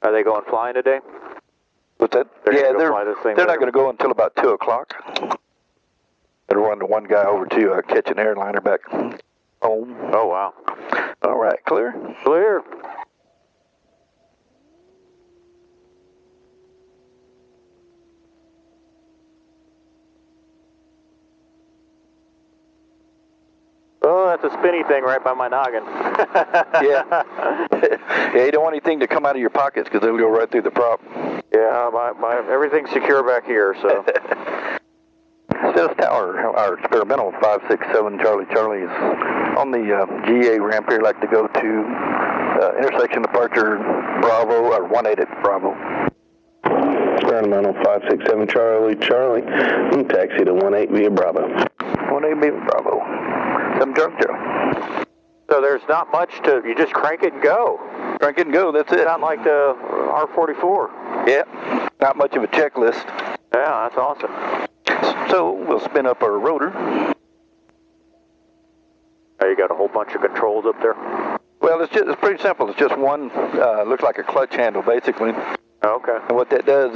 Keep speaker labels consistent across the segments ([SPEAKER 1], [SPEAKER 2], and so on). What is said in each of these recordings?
[SPEAKER 1] Are they going flying today?
[SPEAKER 2] What's that?
[SPEAKER 1] They're
[SPEAKER 2] not going to go until about 2 o'clock. They'll run one guy over to catch an airliner back home.
[SPEAKER 1] Oh, wow.
[SPEAKER 2] All right, clear?
[SPEAKER 1] Clear. Oh, that's a spinny thing right by my noggin.
[SPEAKER 2] Yeah. Yeah, you don't want anything to come out of your pockets because it'll go right through the prop.
[SPEAKER 1] Yeah, everything's secure back here, so.
[SPEAKER 2] Stennis Tower, our experimental 567 Charlie is on the GA ramp here. Like to go to intersection departure Bravo, or 18 at Bravo.
[SPEAKER 3] Experimental 567 Charlie, and taxi to 18 via Bravo.
[SPEAKER 2] 18 via Bravo. 7 Charlie.
[SPEAKER 1] So there's not much to, you just crank it and go.
[SPEAKER 2] Crank it and go, that's it.
[SPEAKER 1] Not like the R44.
[SPEAKER 2] Yeah, not much of a checklist.
[SPEAKER 1] Yeah, that's awesome.
[SPEAKER 2] So we'll spin up our rotor.
[SPEAKER 1] Oh, you got a whole bunch of controls up there?
[SPEAKER 2] Well, it's pretty simple. It's just one, looks like a clutch handle, basically.
[SPEAKER 1] Okay.
[SPEAKER 2] And what that does,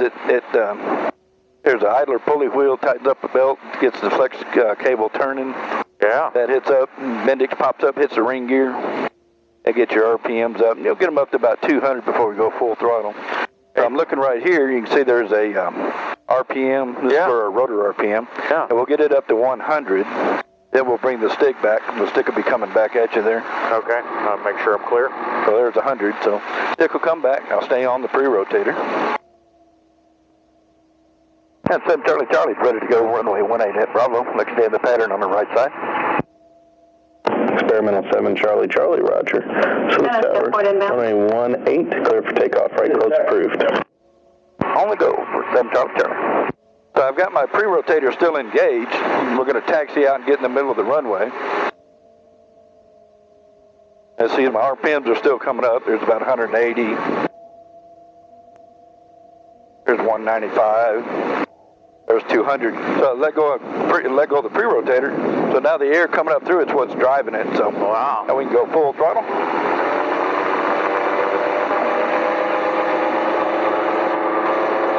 [SPEAKER 2] there's an idler pulley wheel, tightens up the belt, gets the flex cable turning.
[SPEAKER 1] Yeah.
[SPEAKER 2] That hits up, Bendix pops up, hits the ring gear. That gets your RPMs up. And you'll get them up to about 200 before we go full throttle. So I'm looking right here. You can see there's a RPM. This is for a rotor RPM.
[SPEAKER 1] Yeah.
[SPEAKER 2] And we'll get it up to 100. Then we'll bring the stick back. The stick will be coming back at you there.
[SPEAKER 1] Okay. I'll make sure I'm clear.
[SPEAKER 2] So there's 100. So stick will come back. I'll stay on the pre-rotator. And 7 Charlie's ready to go runway 18 at Bravo. Let's stay in the pattern on the right side.
[SPEAKER 3] Experimental 7 Charlie, Roger. Stennis Tower, runway 18, clear for takeoff, right close approved.
[SPEAKER 2] On the go for 7 Charlie. So I've got my pre-rotator still engaged. We're going to taxi out and get in the middle of the runway. And see, my RPMs are still coming up. There's about 180. There's 195. There's 200. So let go of the pre-rotator. So now the air coming up through it's what's driving it. So
[SPEAKER 1] wow.
[SPEAKER 2] Now we can go full throttle.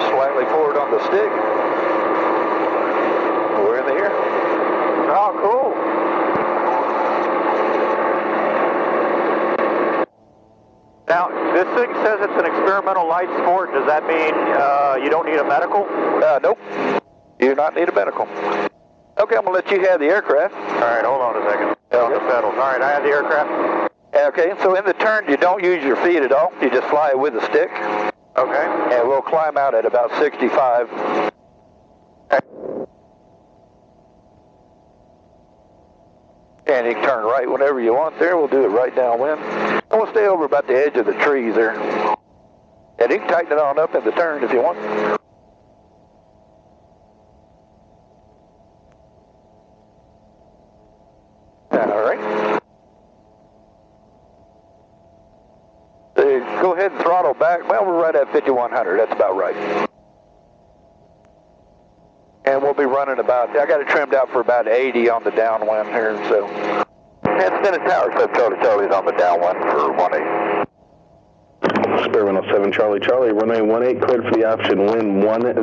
[SPEAKER 2] Slightly forward on the stick. We're in the air.
[SPEAKER 1] Oh, cool. Now, this thing says it's an experimental light sport. Does that mean you don't need a medical?
[SPEAKER 2] Nope. You do not need a medical. Okay, I'm going to let you have the aircraft.
[SPEAKER 1] All right, hold on a second. On the pedals. All right, I have the aircraft.
[SPEAKER 2] Okay, so in the turn, you don't use your feet at all. You just fly it with the stick.
[SPEAKER 1] Okay.
[SPEAKER 2] And we'll climb out at about 65. And you can turn right whenever you want there. We'll do it right downwind. And we'll stay over about the edge of the trees there. And you can tighten it on up in the turn if you want. All right. So go ahead and throttle back. Well, we're right at 5,100. That's about right. And we'll be running about, I got it trimmed out for about 80 on the downwind here, so. And Stennis Tower, 7 Charlie's on the downwind for 18.
[SPEAKER 3] Experimental 7 Charlie, runway 18, cleared for the option, wind 100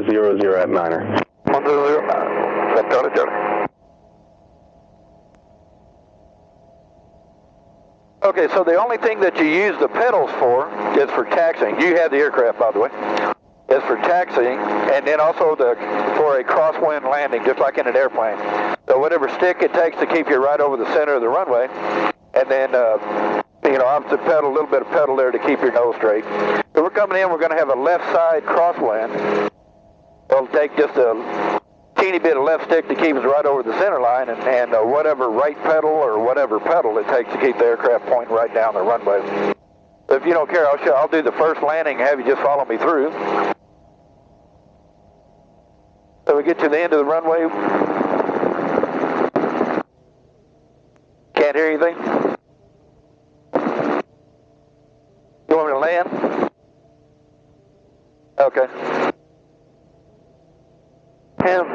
[SPEAKER 3] at Niner.
[SPEAKER 2] 100 at 7 Charlie. Okay, so the only thing that you use the pedals for is for taxiing. You have the aircraft, by the way. Is for taxiing, and then also for a crosswind landing, just like in an airplane. So whatever stick it takes to keep you right over the center of the runway, and then, opposite pedal, a little bit of pedal there to keep your nose straight. So we're coming in, we're going to have a left side crosswind. It'll take just a teeny bit of left stick to keep us right over the center line, and whatever right pedal or whatever pedal it takes to keep the aircraft pointing right down the runway. So if you don't care, I'll do the first landing and have you just follow me through. So we get to the end of the runway. Can't hear anything. You want me to land? Okay. And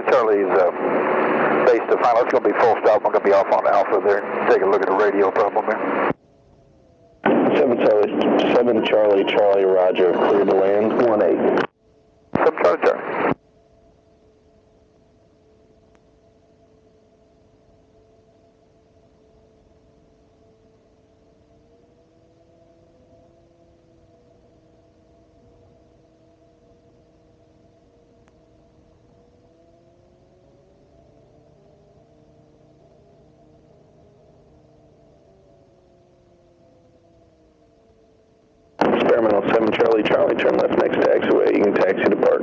[SPEAKER 2] Charlie's base to final. It's going to be full stop. I'm going to be off on Alpha there. Take a look at the radio problem there.
[SPEAKER 3] 7 Charlie Charlie Roger, clear to land 18.
[SPEAKER 2] 7 Charlie Charlie.
[SPEAKER 3] Experimental 7 Charlie Charlie, turn left next taxiway. You can taxi to park.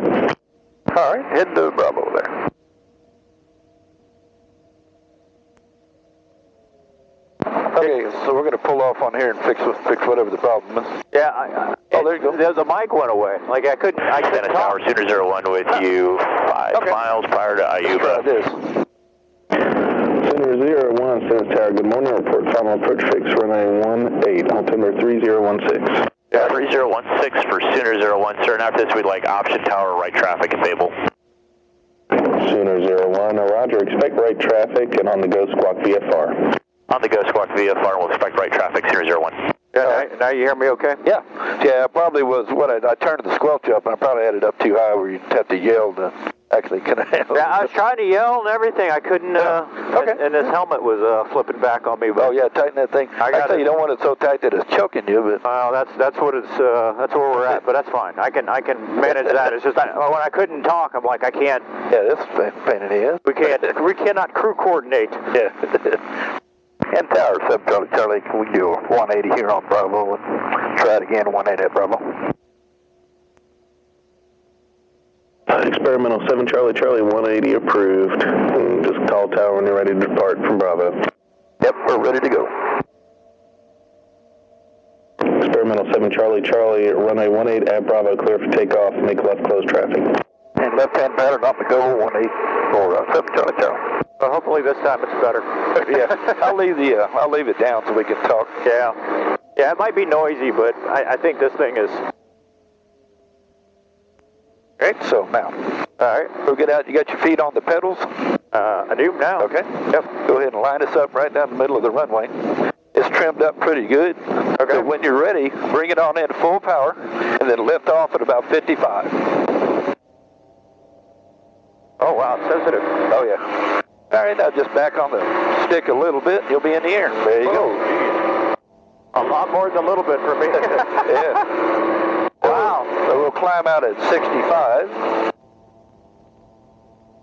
[SPEAKER 2] All right, head to Bravo there. Okay, so we're going to pull off on here and fix whatever the problem is.
[SPEAKER 1] Yeah,
[SPEAKER 2] there you go.
[SPEAKER 1] The mic went away. Like I couldn't
[SPEAKER 4] Stennis Tower, Sooner 01 with you 5 miles prior to Ayuba.
[SPEAKER 2] This.
[SPEAKER 3] Sooner 01, Stennis Tower, good morning. Report final approach fix, runway 18, altimeter 3016.
[SPEAKER 4] Yeah, 3016 for Sooner 01, sir. And after this, we'd like option tower right traffic if able.
[SPEAKER 3] Sooner 01, roger. Expect right traffic and on the go squawk VFR.
[SPEAKER 4] On the go squawk VFR, we'll expect right traffic, Sooner 01.
[SPEAKER 1] Yeah, now you hear me okay?
[SPEAKER 2] Yeah, I probably was, I turned the squelch up and I probably had it up too high where you'd have to yell to actually connect.
[SPEAKER 1] Yeah, I was trying to yell and everything. I couldn't,
[SPEAKER 2] okay.
[SPEAKER 1] and this helmet was flipping back on me. But
[SPEAKER 2] oh yeah, tighten that thing. Actually, you don't want it so tight that it's choking you, but...
[SPEAKER 1] Well, that's what it's, that's where we're at, but that's fine. I can manage that. It's just, when I couldn't talk, I'm like, I can't...
[SPEAKER 2] Yeah, this is a pain in the ass.
[SPEAKER 1] We cannot crew coordinate.
[SPEAKER 2] Yeah. And Tower 7 Charlie Charlie, we do 180 here on Bravo and try it again 180 at Bravo.
[SPEAKER 3] Experimental 7 Charlie Charlie, 180 approved. Just call tower when you're ready to depart from Bravo.
[SPEAKER 2] Yep, we're ready to go.
[SPEAKER 3] Experimental 7 Charlie Charlie, runway 18 at Bravo, clear for takeoff, make left close traffic.
[SPEAKER 2] And left-hand pattern on the go, 18 for 7 Charlie Charlie.
[SPEAKER 1] Well, hopefully this time it's better.
[SPEAKER 2] Yeah, I'll leave it down so we can talk.
[SPEAKER 1] Yeah, it might be noisy, but I think this thing is...
[SPEAKER 2] Okay, so now.
[SPEAKER 1] All right.
[SPEAKER 2] We'll get out. You got your feet on the pedals?
[SPEAKER 1] I do now.
[SPEAKER 2] Okay. Yep. Go ahead and line us up right down the middle of the runway. It's trimmed up pretty good.
[SPEAKER 1] Okay.
[SPEAKER 2] So when you're ready, bring it on in full power, and then lift off at about 55.
[SPEAKER 1] Oh, wow, sensitive.
[SPEAKER 2] Oh, yeah. All right, now just back on the stick a little bit, you'll be in the air. There you go.
[SPEAKER 1] Geez. A lot more than a little bit for me.
[SPEAKER 2] Yeah.
[SPEAKER 1] Wow.
[SPEAKER 2] So we'll climb out at 65.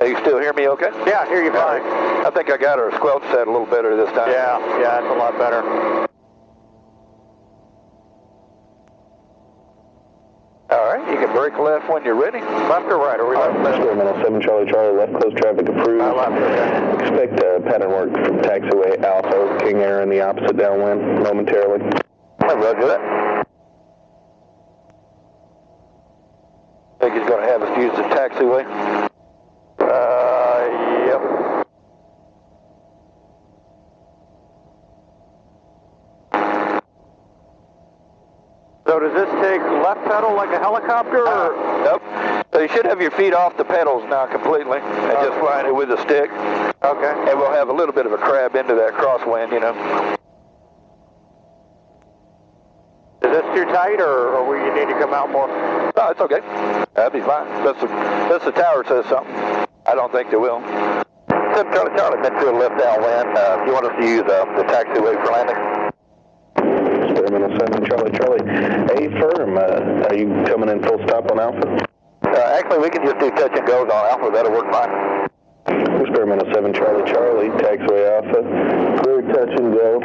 [SPEAKER 2] You still hear me okay?
[SPEAKER 1] Yeah, I hear you fine.
[SPEAKER 2] I think I got our squelch set a little better this time.
[SPEAKER 1] Yeah, it's a lot better.
[SPEAKER 2] All right, you can brake left when you're ready.
[SPEAKER 1] Left or right? Are we left?
[SPEAKER 3] Experimental 7 Charlie Charlie, left close traffic approved.
[SPEAKER 1] Left, okay.
[SPEAKER 3] Expect pattern work from taxiway Alpha, King Air in the opposite downwind momentarily.
[SPEAKER 2] Roger that. Think he's going to have us use the taxiway?
[SPEAKER 1] Yep. So does this take left pedal like a helicopter, or?
[SPEAKER 2] Nope. So you should have your feet off the pedals now completely, and just line it with a stick.
[SPEAKER 1] Okay.
[SPEAKER 2] And we'll have a little bit of a crab into that crosswind, you know.
[SPEAKER 1] Is this too tight, or will you need to come out more?
[SPEAKER 2] No, it's okay. That'd be fine. Unless the tower says something. I don't think they will. 7 Charlie Charlie, meant to a left downwind. You want us to use the taxiway for landing?
[SPEAKER 3] Experimental 7 Charlie Charlie. Hey, firm, are you coming in full stop on Alpha?
[SPEAKER 2] Actually, we can just do touch and goes on Alpha. That'll work fine.
[SPEAKER 3] Experimental 7 Charlie Charlie, taxiway Alpha, clear touch and go,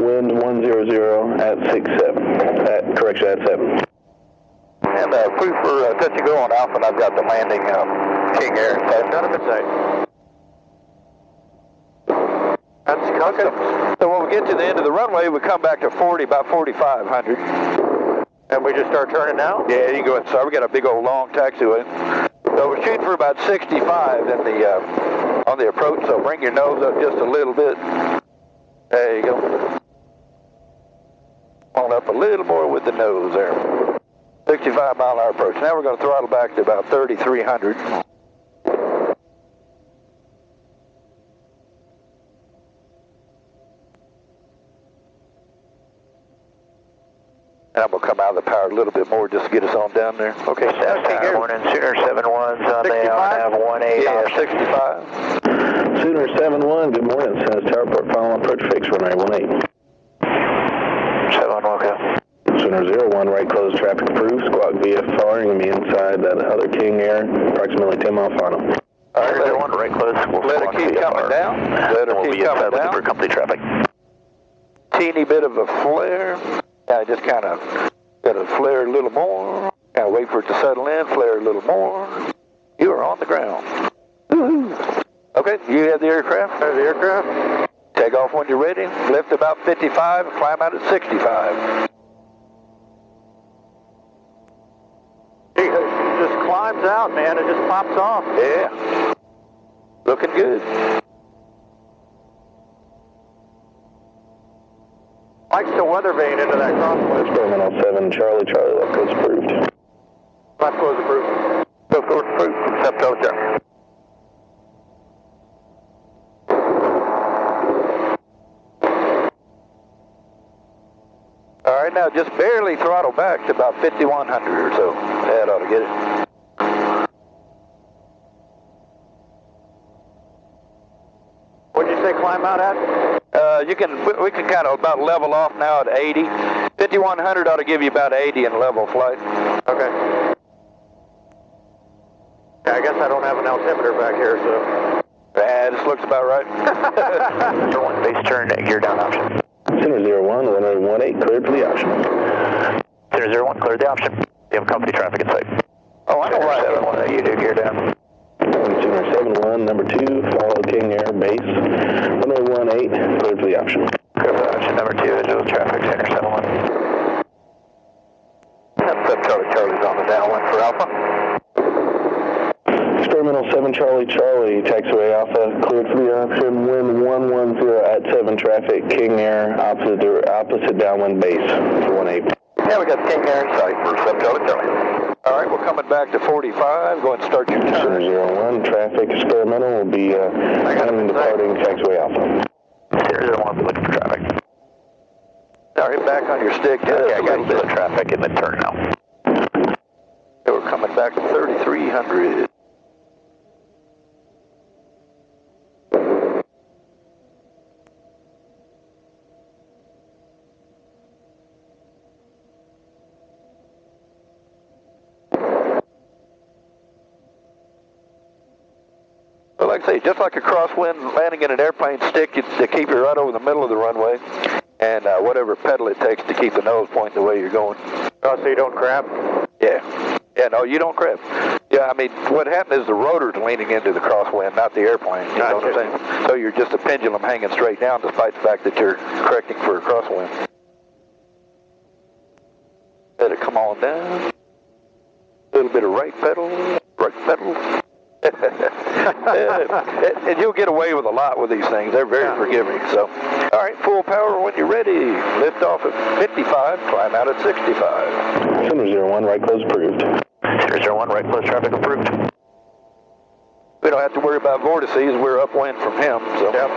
[SPEAKER 3] wind 100 at 67, correction, at 7.
[SPEAKER 2] And proof for touch and go on Alpha, and I've got the landing King Air.
[SPEAKER 1] None of it's safe. That's okay.
[SPEAKER 2] So when we get to the end of the runway, we come back to 40, about 4,500.
[SPEAKER 1] And we just start turning now?
[SPEAKER 2] Yeah, you can go ahead and start. We got a big old long taxiway. So we're shooting for about 65 in the on the approach, so bring your nose up just a little bit. There you go. On up a little more with the nose there. 65 mile an hour approach. Now we're going to throttle back to about 3,300. And I'm going to come out of the power a little bit more just to get us on down there. Okay,
[SPEAKER 4] Morning, Sooner 7-1's on the nav 18.
[SPEAKER 2] Yeah, 65.
[SPEAKER 3] Sooner 7-1, good morning. Stennis Tower Port, final approach fix, runway 18.
[SPEAKER 4] 7-1, okay.
[SPEAKER 3] Sooner 01, right close, traffic approved. Squawk VFR, you're going to be inside that other King Air, approximately 10 mile final.
[SPEAKER 2] All right,
[SPEAKER 4] Sooner 1, right close. We'll
[SPEAKER 2] let it keep coming down. Let it keep coming down.
[SPEAKER 4] For company traffic.
[SPEAKER 2] Teeny bit of a flare. I just kind of got to flare a little more. Kind of wait for it to settle in, flare a little more. You are on the ground. Woohoo. Okay, you have the aircraft?
[SPEAKER 1] There's the aircraft.
[SPEAKER 2] Take off when you're ready. Lift about 55 and climb out at 65.
[SPEAKER 1] It just climbs out, man. It just pops off.
[SPEAKER 2] Yeah. Looking good.
[SPEAKER 1] Likes to weather vane into that crosswind.
[SPEAKER 3] Experimental 7, Charlie, left coast approved.
[SPEAKER 1] Left close approved.
[SPEAKER 2] Left coast approved. Left coast there. All right, now just barely throttle back to about 5,100 or so. That ought to get it.
[SPEAKER 1] What'd you say climb out at?
[SPEAKER 2] We can kind of about level off now at 80. 5,100 ought to give you about 80 in level flight.
[SPEAKER 1] Okay. Yeah, I guess I don't have an altimeter back here, so.
[SPEAKER 2] Yeah, this looks about right.
[SPEAKER 4] Base turn, gear down option.
[SPEAKER 3] Sooner 01, runway 18, cleared for the option.
[SPEAKER 4] Sooner 01, cleared the option. You have company traffic in sight.
[SPEAKER 2] Oh, I know why.
[SPEAKER 4] 7-1, you do gear down.
[SPEAKER 3] Sooner 7-1, number 2, follow King Air base. Runway 18, cleared for the option.
[SPEAKER 4] Clear for the option, number 2, visual traffic, Sooner 7-1.
[SPEAKER 2] Charlie's on the downwind for Alpha.
[SPEAKER 3] Experimental 7, Charlie, taxiway Alpha, cleared for the option. Wind 110 at 7 traffic, King Air, opposite downwind base for 18.
[SPEAKER 2] Yeah, we got King Air in sight for 7 Charlie. All right, we're coming back to 45. Go ahead and start your turn.
[SPEAKER 3] Sooner 01, traffic experimental will be departing taxiway Alpha.
[SPEAKER 4] Sooner 01, be looking for traffic.
[SPEAKER 2] All right, back on your stick.
[SPEAKER 4] Okay, I got the traffic in the turn now.
[SPEAKER 2] Yeah, we're coming back to 3,300. Like I say, just like a crosswind landing in an airplane stick, it's to keep you right over the middle of the runway, and whatever pedal it takes to keep the nose pointing the way you're going.
[SPEAKER 1] Oh, so you don't crab?
[SPEAKER 2] Yeah. Yeah, no, you don't crab. Yeah, I mean, what happened is the rotor's leaning into the crosswind, not the airplane. You know what I'm saying? So you're just a pendulum hanging straight down despite the fact that you're correcting for a crosswind. Let it come on down. A little bit of right pedal, right pedal. And you'll get away with a lot with these things. They're very forgiving. So, all right, full power when you're ready. Lift off at 55, climb out at 65.
[SPEAKER 3] Sooner 01, right close approved.
[SPEAKER 4] Sooner 01, right close traffic approved.
[SPEAKER 2] We don't have to worry about vortices. We're upwind from him. So.
[SPEAKER 1] Yep.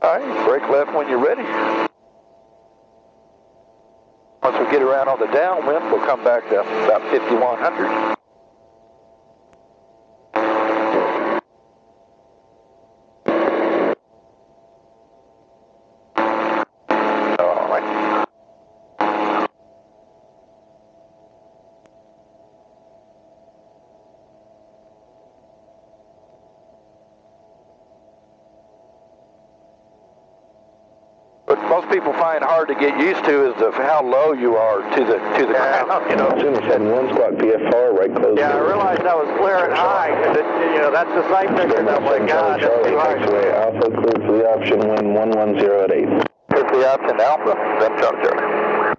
[SPEAKER 2] All right, brake left when you're ready. Once we get around on the downwind, we'll come back to about 5,100. All right. What most people find hard to get used to is how low you are to the ground. You know.
[SPEAKER 3] Sooner 7-1, squawk VFR, right close.
[SPEAKER 1] Yeah, I realized I was flaring high, because that's the sight picture. I'm like, God, that's too high.
[SPEAKER 3] Taxiway Alpha, cleared for the option, wind 110 at 8.
[SPEAKER 2] Clear for the option, Alpha, then Charlie.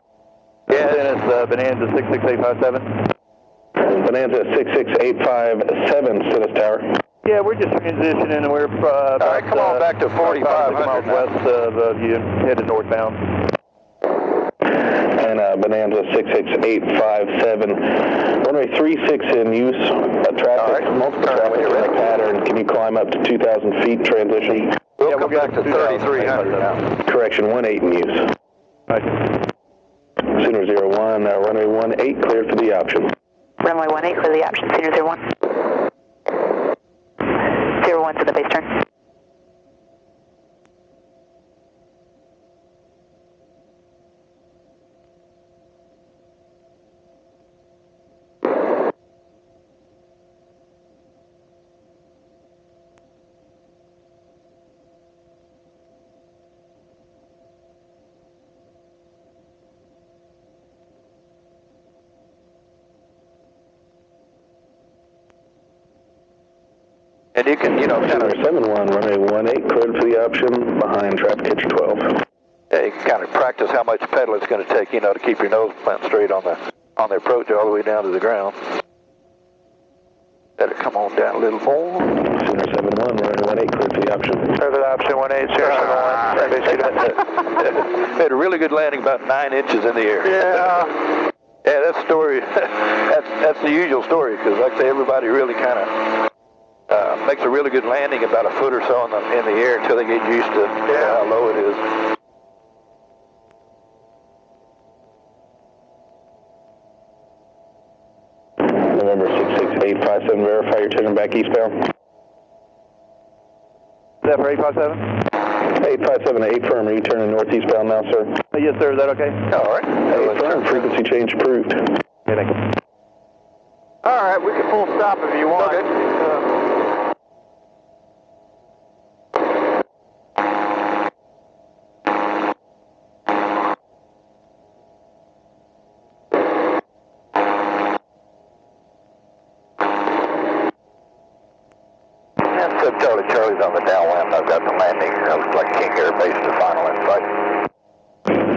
[SPEAKER 4] Yeah, Stennis, Bonanza 66857.
[SPEAKER 3] Bonanza 66857, Stennis Tower.
[SPEAKER 4] Yeah, we're just transitioning, and we're
[SPEAKER 2] all right, come on back to 4,500
[SPEAKER 4] miles west of you, headed northbound.
[SPEAKER 3] And Bonanza 66857. Runway 36 in use. Traffic, multiple traffic in a pattern. Can you climb up to 2,000 feet transition?
[SPEAKER 2] We'll come back to 3,300 now.
[SPEAKER 3] Correction, 18 in use. Sooner 01, runway 18 cleared for the option.
[SPEAKER 5] Runway 18 clear the option, Sooner 01. 01 to the base turn.
[SPEAKER 2] And you can, kind of...
[SPEAKER 3] 71, runway 18 cleared for the option behind traffic catcher 12.
[SPEAKER 2] Yeah, you can kind of practice how much pedal it's going to take, to keep your nose plant straight on the approach all the way down to the ground. Let it come on down a little more.
[SPEAKER 3] Sooner 71, runway 18 cleared for the option.
[SPEAKER 1] Clear the option 18, Sooner 71.
[SPEAKER 2] Had a really good landing, about 9 inches in the air.
[SPEAKER 1] Yeah.
[SPEAKER 2] Yeah, that story, that's the usual story, because like I say, everybody really kind of makes a really good landing about a foot or so in the air until they get used to how low it is.
[SPEAKER 3] November 66857, verify you're turning back eastbound.
[SPEAKER 1] Is that for 857?
[SPEAKER 3] 857 to 8 firm, are you turning northeastbound now, sir?
[SPEAKER 1] Yes, sir. Is that okay?
[SPEAKER 2] All right.
[SPEAKER 3] 8 firm, frequency change approved.
[SPEAKER 1] Okay, thank you. All right, we can full stop if you want.
[SPEAKER 2] Okay. Charlie's on the downwind. I've got the landing. Looks like King Air Base, the final in sight.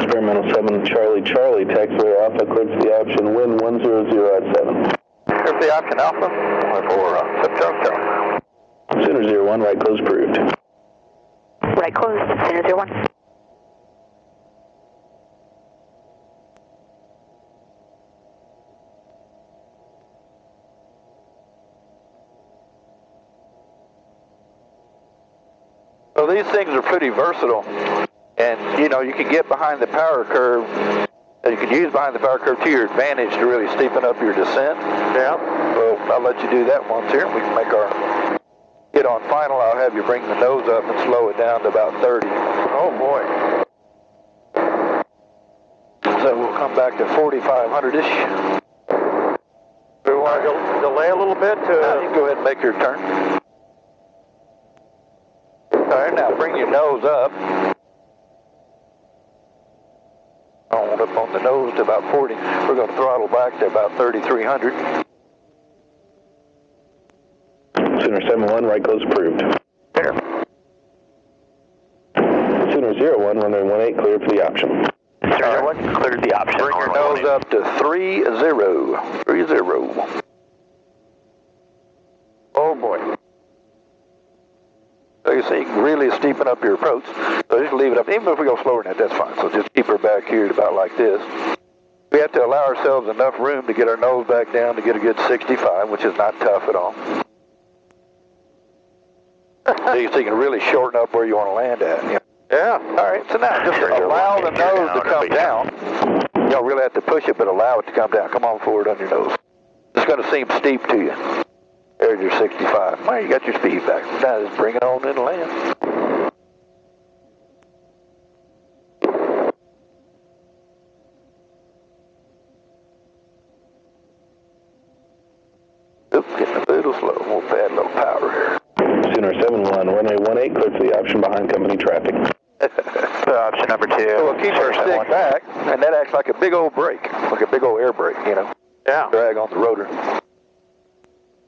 [SPEAKER 3] Experimental 7 Charlie, taxiway Alpha, cleared for the option, wind 100 at 7.
[SPEAKER 2] Clear for the option Alpha, for Charlie.
[SPEAKER 3] Sooner 01, right close approved.
[SPEAKER 5] Right closed, Sooner 01.
[SPEAKER 2] So these things are pretty versatile, and you can get behind the power curve, and you can use behind the power curve to your advantage to really steepen up your descent.
[SPEAKER 1] Yeah.
[SPEAKER 2] Well, I'll let you do that once here. We can make our hit on final. I'll have you bring the nose up and slow it down to about 30.
[SPEAKER 1] Oh boy.
[SPEAKER 2] So we'll come back to 4,500-ish.
[SPEAKER 1] We want to delay a little bit to...
[SPEAKER 2] You can go ahead and make your turn. All right, now bring your nose up. Hold up on the nose to about 40. We're going to throttle back to about 3,300.
[SPEAKER 3] Sooner 71, right close approved.
[SPEAKER 2] There.
[SPEAKER 3] Sooner 01, runway 18 cleared for the option.
[SPEAKER 4] Sooner 01, cleared the option.
[SPEAKER 2] Bring your nose up to 30. 30.
[SPEAKER 1] Oh boy.
[SPEAKER 2] So you see, you can really steepen up your approach. So just leave it up. Even if we go slower than that, that's fine. So just keep her back here at about like this. We have to allow ourselves enough room to get our nose back down to get a good 65, which is not tough at all. So you can really shorten up where you want to land at.
[SPEAKER 1] Yeah.
[SPEAKER 2] All right, so now just allow the nose to come down. You don't really have to push it, but allow it to come down. Come on forward on your nose. It's going to seem steep to you. There's your 65. Well, you got your speed back. Now just bring it on in and land. Oops, getting a little slow. We'll add a little power here.
[SPEAKER 3] Sooner 71, runway 18 cleared for the option behind company traffic.
[SPEAKER 4] Option number 2.
[SPEAKER 2] So we'll keep our stick back, and that acts like a big old brake, like a big old air brake,
[SPEAKER 1] Yeah.
[SPEAKER 2] Drag on the rotor.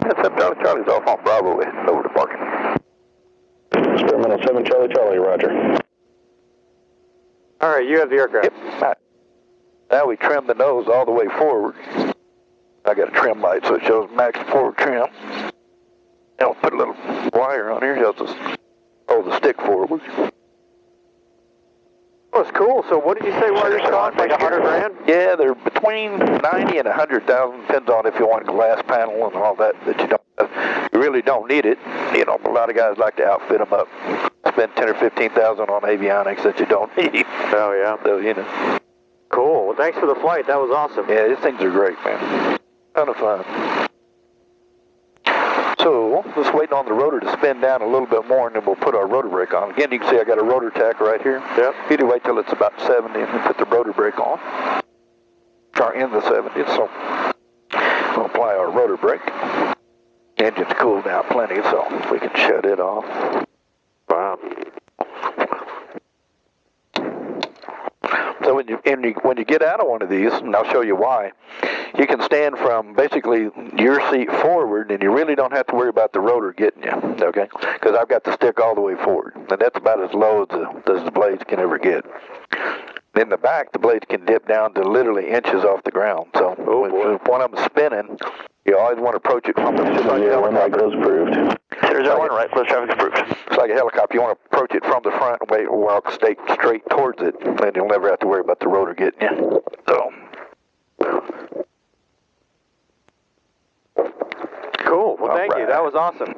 [SPEAKER 2] Except Charlie's off on Bravo, heading over to parking.
[SPEAKER 3] Experimental 7 Charlie, roger.
[SPEAKER 1] All right, you have the aircraft.
[SPEAKER 2] Yep. Right. Now we trim the nose all the way forward. I got a trim light, so it shows max forward trim. And we'll put a little wire on here, helps us hold the stick forward.
[SPEAKER 1] Oh, was cool. So what did you say wires cost? Like $100,000?
[SPEAKER 2] Yeah, they're between 90 and 100,000. Depends on if you want glass panel and all that you don't. You really don't need it. You know, a lot of guys like to outfit them up, spend 10 or 15,000 on avionics that you don't need.
[SPEAKER 1] Oh yeah.
[SPEAKER 2] So you know.
[SPEAKER 1] Cool. Well, thanks for the flight. That was awesome.
[SPEAKER 2] Yeah, these things are great, man. Ton of fun. So, just waiting on the rotor to spin down a little bit more, and then we'll put our rotor brake on. Again, you can see I got a rotor tack right here.
[SPEAKER 1] Yep.
[SPEAKER 2] You need to wait till it's about 70 and then put the rotor brake on. Or in the 70s, so we'll apply our rotor brake. Engine's cooled down plenty, so we can shut it off.
[SPEAKER 1] Wow.
[SPEAKER 2] So when you get out of one of these, and I'll show you why, you can stand from basically your seat forward, and you really don't have to worry about the rotor getting you, okay? Because I've got the stick all the way forward, and that's about as low as the blades can ever get. In the back, the blades can dip down to literally inches off the ground. So if one of them's spinning, you always want to approach it from the side.
[SPEAKER 3] Yeah, one right close approved.
[SPEAKER 4] 001, right close traffic approved.
[SPEAKER 2] It's like a helicopter. You want to approach it from the front and walk straight towards it, and you'll never have to worry about the rotor getting you. So.
[SPEAKER 1] Cool. Well, thank you.
[SPEAKER 2] Right.
[SPEAKER 1] That was awesome.